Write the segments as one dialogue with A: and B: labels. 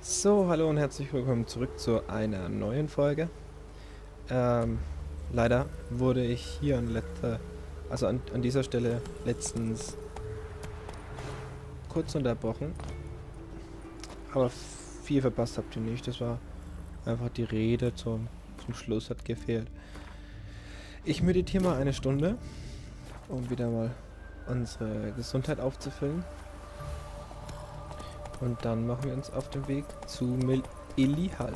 A: So, hallo und herzlich willkommen zurück zu einer neuen Folge. Ähm, Leider wurde ich hier an dieser Stelle letztens kurz unterbrochen, aber viel verpasst habt ihr nicht. Das war einfach die Rede zum Schluss hat gefehlt. Ich meditiere mal eine Stunde, um wieder mal unsere Gesundheit aufzufüllen. Und dann machen wir uns auf den Weg zu Elihal,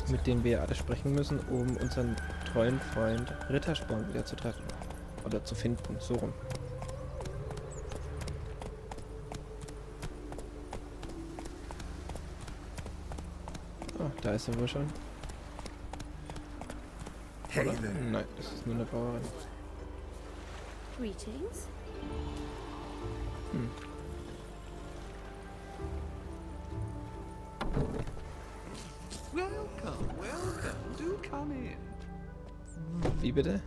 A: mit dem wir alle sprechen müssen, um unseren treuen Freund Rittersporn wieder zu treffen. Oder zu finden, so rum. Ah, da ist er wohl schon. Oder? Nein, das ist nur eine Bauerin.
B: Greetings.
C: Welcome, welcome. Do come in.
A: Wie bitte?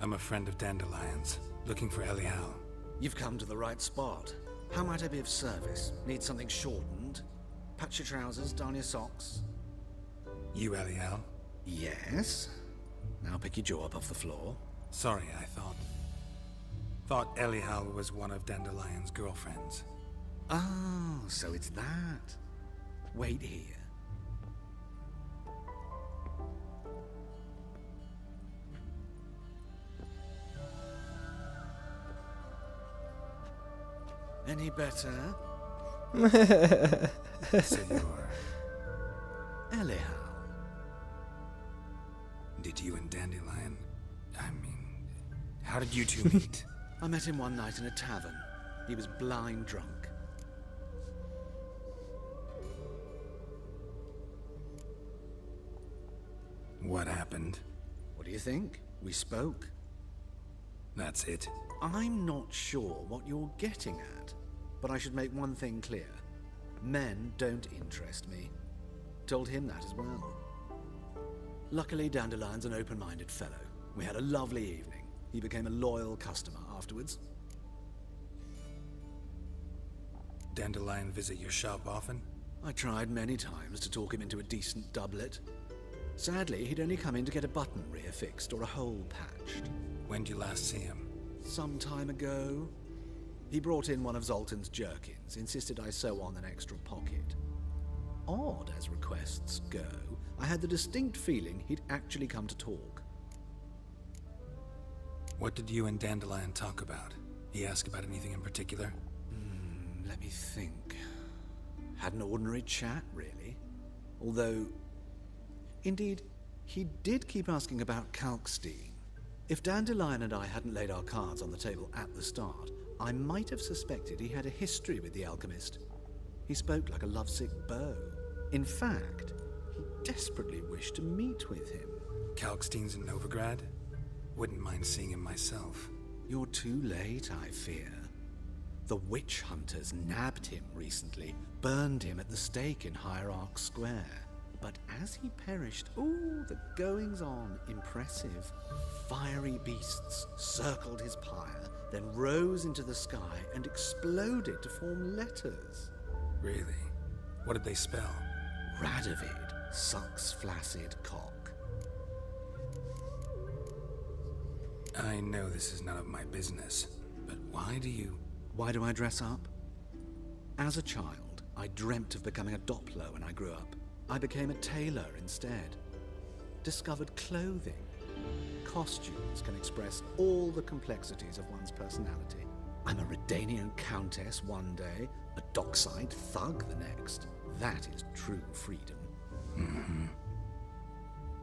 D: I'm a friend of Dandelion's, looking for Elihal.
C: You've come to the right spot. How might I be of service? Need something shortened? Patch your trousers, darn your socks.
D: You Elihal?
C: Yes. Now pick your jaw up off the floor.
D: Sorry, I thought Elihal was one of Dandelion's girlfriends.
C: Oh, so it's that. Wait here. Any better?
D: Senor,
C: Elihal.
D: did you and Dandelion... how did you two meet?
C: I met him one night in a tavern. He was blind drunk.
D: What happened?
C: What do you think? We spoke.
D: That's it.
C: I'm not sure what you're getting at, but I should make one thing clear. Men don't interest me. Told him that as well. Luckily, Dandelion's an open-minded fellow. We had a lovely evening. He became a loyal customer afterwards.
D: Dandelion visit your shop often?
C: I tried many times to talk him into a decent doublet. Sadly, he'd only come in to get a button rear-fixed or a hole patched.
D: When did you last see him?
C: Some time ago. He brought in one of Zoltan's jerkins, insisted I sew on an extra pocket. Odd as requests go, I had the distinct feeling he'd actually come to talk.
D: What did you and Dandelion talk about? He asked about anything in particular?
C: Let me think. Had an ordinary chat, really. Although, indeed, he did keep asking about Kalkstein. If Dandelion and I hadn't laid our cards on the table at the start, I might have suspected he had a history with the alchemist. He spoke like a lovesick beau. In fact, he desperately wished to meet with him.
D: Kalkstein's in Novigrad? Wouldn't mind seeing him myself.
C: You're too late, I fear. The witch hunters nabbed him recently, burned him at the stake in Hierarch Square. But as he perished, the goings-on impressive. Fiery beasts circled his pyre, then rose into the sky and exploded to form letters.
D: Really? What did they spell?
C: Radovid sucks flaccid cock.
D: I know this is none of my business, but why do
C: I dress up? As a child, I dreamt of becoming a Doppler when I grew up. I became a tailor instead. Discovered clothing. Costumes can express all the complexities of one's personality. I'm a Redanian countess one day, a dockside thug the next. That is true freedom.
D: Mm-hmm.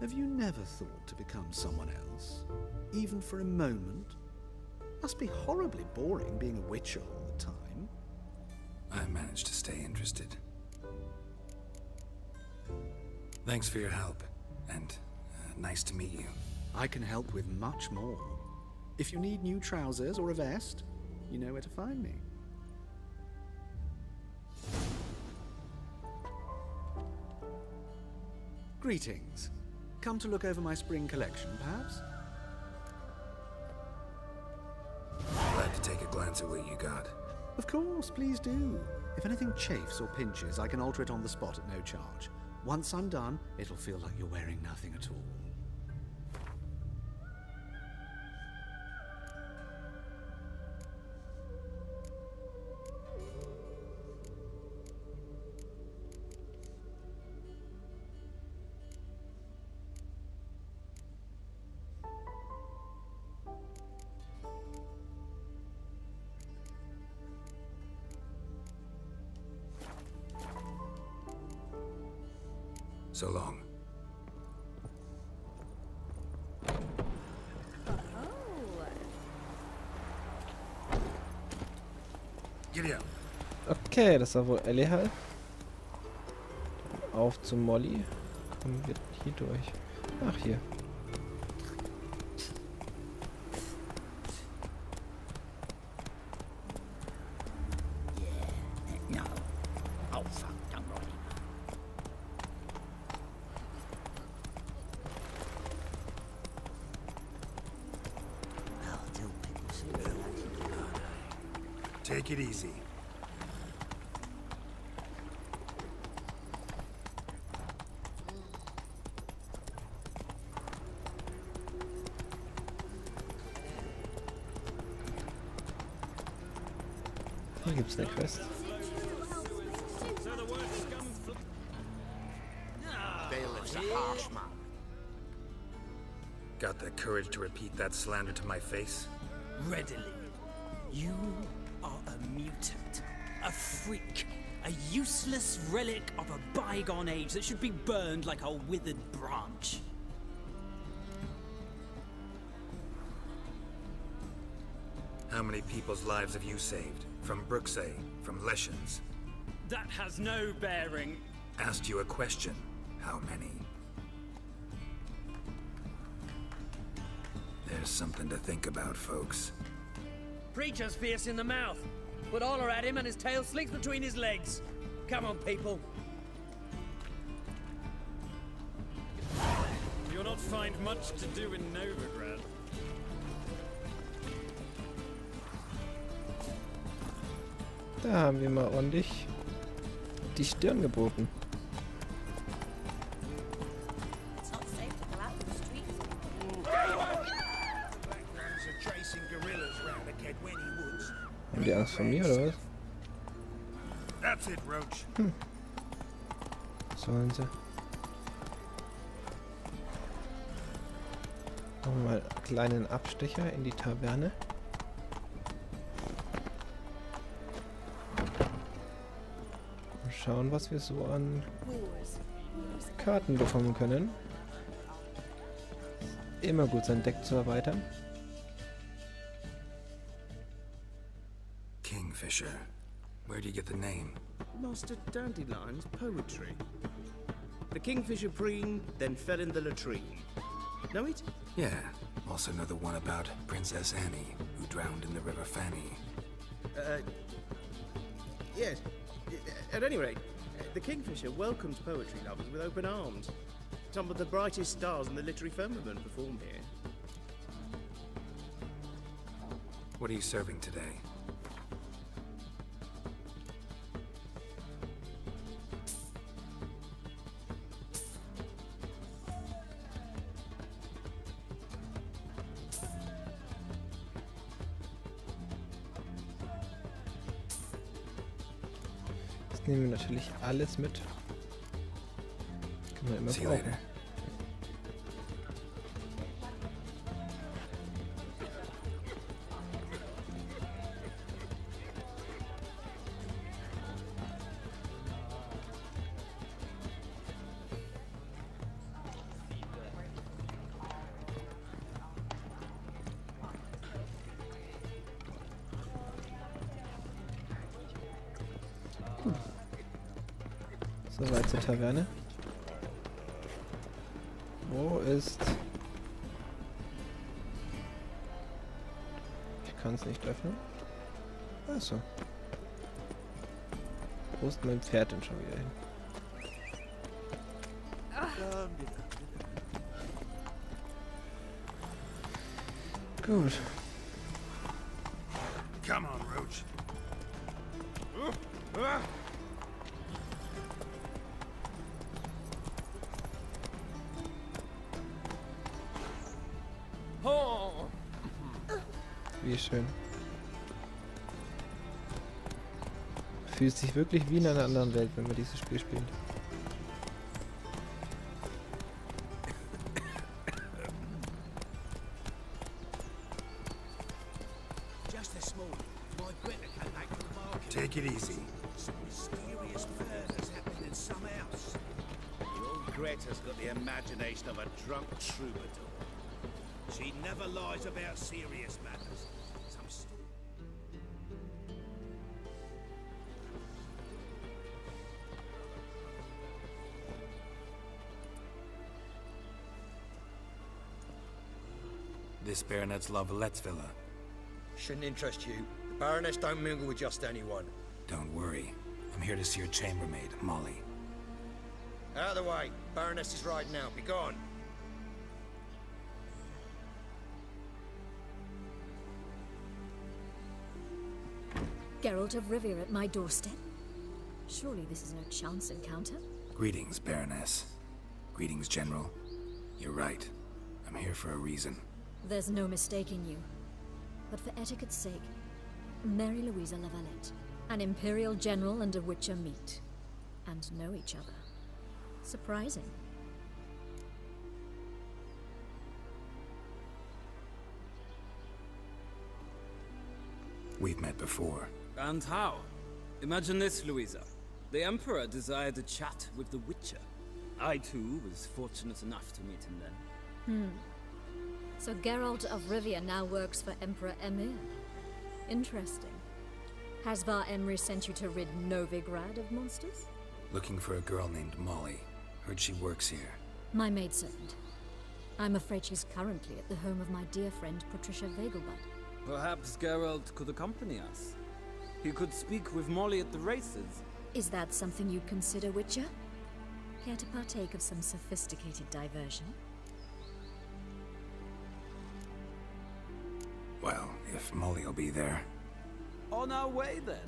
C: Have you never thought to become someone else? Even for a moment? Must be horribly boring being a witcher all the time.
D: I managed to stay interested. Thanks for your help, and nice to meet you.
C: I can help with much more. If you need new trousers or a vest, you know where to find me. Greetings. Come to look over my spring collection, perhaps?
D: Glad to take a glance at what you got.
C: Of course, please do. If anything chafes or pinches, I can alter it on the spot at no charge. Once I'm done, it'll feel like you're wearing nothing at all.
D: So long. Giddy up.
A: Okay, das war wohl Elihal. Auf zu Molly. Kommen wir hier durch. Ach, hier.
D: Take it easy.
A: Hier gibt's eine Quest.
B: Bailiff's a harsh man.
D: Got the courage to repeat that slander to my face?
E: Readily. You are a mutant, a freak, a useless relic of a bygone age that should be burned like a withered branch.
D: How many people's lives have you saved? From Brooksay, from Leshens?
E: That has no bearing.
D: Asked you a question. How many? There's something to think about, folks.
F: Preacher's fierce in the mouth, but holler at him and his tail slinks between his legs. Come on, people.
G: You'll not find much to do in Novigrad.
A: Da haben wir mal ordentlich die Stirn geboten.
H: It's not safe to go out in the streets.
A: Haben die Angst vor mir, oder was?
D: That's it, Roach.
A: Sollen sie? Machen wir mal einen kleinen Abstecher in die Taverne. Und schauen, was wir so an Karten bekommen können. Immer gut, sein Deck zu erweitern.
D: Kingfisher. Where do you get the name?
B: Master Dandelion's poetry. The kingfisher preen, then fell in the latrine. Know it?
D: Yeah. Also know the one about Princess Annie, who drowned in the River Fanny.
B: Yes. At any rate, the kingfisher welcomes poetry lovers with open arms. Some of the brightest stars in the literary firmament perform here.
D: What are you serving today?
A: Das nehmen wir natürlich alles mit. Kann man immer
D: See you
A: brauchen.
D: later.
A: Soweit zur Taverne. Wo ist... Ich kann es nicht öffnen. Achso. Wo ist mein Pferd denn schon wieder hin? Gut.
D: Come on, Roach.
F: Oh.
A: Wie schön. Fühlt sich wirklich wie in einer anderen Welt, wenn man dieses Spiel spielt.
D: Take it easy.
C: Some mysterious murders happening in some house. The old Greta's got the imagination of a drunk troubadour. She never lies about serious matters. Some
D: This baronet's La Vallette's villa.
I: Shouldn't interest you. The Baroness don't mingle with just anyone.
D: Don't worry. I'm here to see your chambermaid, Molly.
I: Out of the way. Baroness is riding out. Be gone.
J: Geralt of Rivia at my doorstep? Surely this is no chance encounter?
D: Greetings, Baroness. Greetings, General. You're right. I'm here for a reason.
J: There's no mistaking you. But for etiquette's sake, Mary Louisa La Valette, an Imperial General and a Witcher meet. And know each other. Surprising.
D: We've met before.
F: And how? Imagine this, Louisa. The Emperor desired a chat with the Witcher. I, too, was fortunate enough to meet him then.
J: So Geralt of Rivia now works for Emperor Emir. Interesting. Has Var Emry sent you to rid Novigrad of monsters?
D: Looking for a girl named Molly. Heard she works here.
J: My maidservant. I'm afraid she's currently at the home of my dear friend Patricia Vegelbud.
F: Perhaps Geralt could accompany us. He could speak with Molly at the races.
J: Is that something you'd consider, Witcher? Care to partake of some sophisticated diversion?
D: Well, if Molly will be there.
F: On our way, then.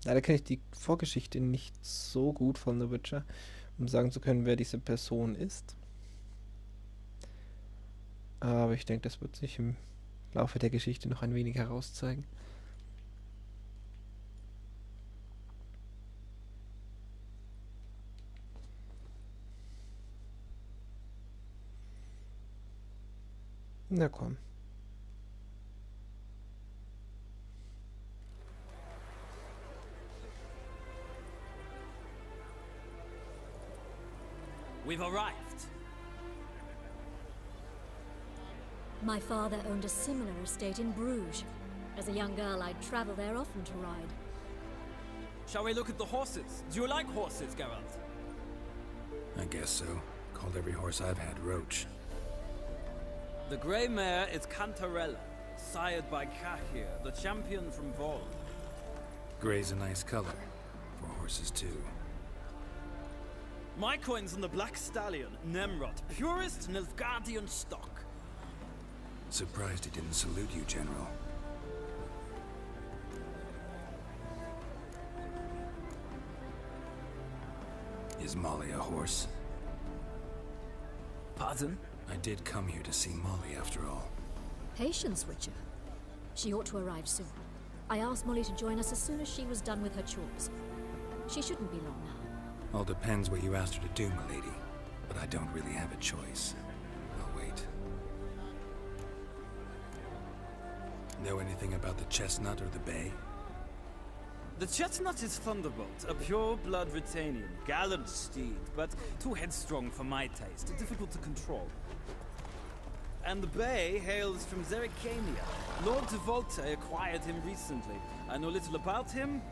A: Leider kenne ich die Vorgeschichte nicht so gut von The Witcher, um sagen zu können, wer diese Person ist. Aber ich denke, das wird sich im Laufe der Geschichte noch ein wenig herauszeigen. Na komm.
F: We've arrived.
J: My father owned a similar estate in Bruges. As a young girl, I'd travel there often to ride.
F: Shall we look at the horses? Do you like horses, Geralt?
D: I guess so. Called every horse I've had Roach.
F: The grey mare is Cantarella, sired by Cahir, the champion from Vol.
D: Gray's a nice color. For horses, too.
F: My coin's on the Black Stallion, Nemrod, purest Nilfgaardian stock.
D: Surprised he didn't salute you, General. Is Molly a horse?
F: Pardon?
D: I did come here to see Molly, after all.
J: Patience, Witcher. She ought to arrive soon. I asked Molly to join us as soon as she was done with her chores. She shouldn't be long now.
D: All depends what you asked her to do, my lady. But I don't really have a choice. I'll wait. Know anything about the chestnut or the bay?
F: The chestnut is Thunderbolt, a pure-blood Britannian, gallant steed, but too headstrong for my taste, difficult to control. And the bay hails from Zericania. Lord de Volte acquired him recently. I know little about him,